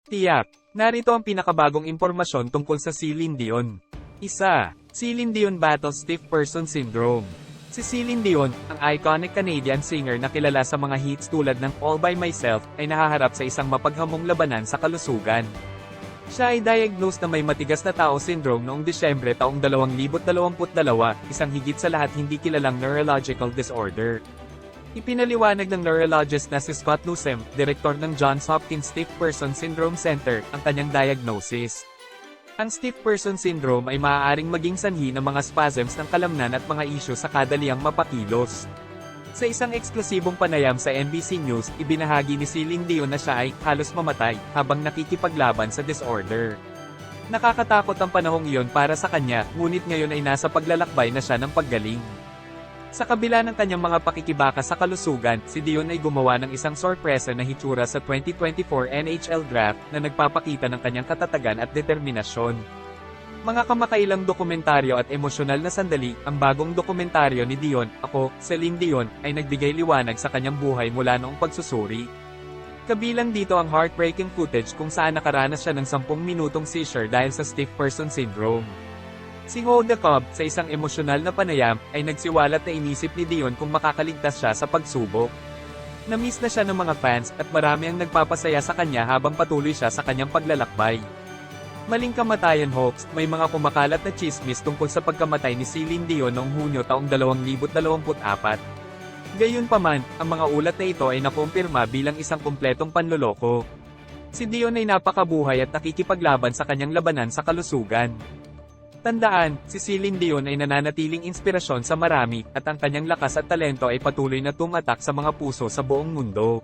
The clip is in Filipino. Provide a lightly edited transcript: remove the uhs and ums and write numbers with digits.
Tiyak, narito ang pinakabagong impormasyon tungkol sa Celine Dion. 1. Celine Dion battles stiff person syndrome. Si Celine Dion, ang iconic Canadian singer na kilala sa mga hits tulad ng All By Myself, ay nahaharap sa isang mapaghamong labanan sa kalusugan. Siya ay diagnosed na may matigas na tao syndrome noong Disyembre taong 2022, isang higit sa lahat hindi kilalang neurological disorder. Ipinaliwanag ng neurologist na si Scott Newsom, direktor ng Johns Hopkins Stiff Person Syndrome Center, ang kanyang diagnosis. Ang stiff person syndrome ay maaaring maging sanhi ng mga spasms ng kalamnan at mga isyu sa kadaliang mapakilos. Sa isang eksklusibong panayam sa NBC News, ibinahagi ni Celine Dion na siya ay halos mamatay habang nakikipaglaban sa disorder. Nakakatakot ang panahong iyon para sa kanya, ngunit ngayon ay nasa paglalakbay na siya ng paggaling. Sa kabila ng kanyang mga pakikibaka sa kalusugan, si Dion ay gumawa ng isang sorpresa na hitsura sa 2024 NHL Draft na nagpapakita ng kanyang katatagan at determinasyon. Mga kamakailang dokumentaryo at emosyonal na sandali, ang bagong dokumentaryo ni Dion, Ako, Celine Dion, ay nagbigay liwanag sa kanyang buhay mula noong pagsusuri. Kabilang dito ang heartbreaking footage kung saan nakaranas siya ng 10 minutong seizure dahil sa stiff person syndrome. Si Hoda Kotb, sa isang emosyonal na panayam, ay nagsiwalat na inisip ni Dion kung makakaligtas siya sa pagsubok. Na-miss na siya ng mga fans, at marami ang nagpapasaya sa kanya habang patuloy siya sa kanyang paglalakbay. Maling kamatayan hoax, may mga kumakalat na chismis tungkol sa pagkamatay ni Celine Dion noong Hunyo taong 2024. Gayunpaman, ang mga ulat na ito ay nakumpirma bilang isang kumpletong panloloko. Si Dion ay napakabuhay at nakikipaglaban sa kanyang labanan sa kalusugan. Tandaan, si Celine Dion ay nananatiling inspirasyon sa marami, at ang kanyang lakas at talento ay patuloy na tumatak sa mga puso sa buong mundo.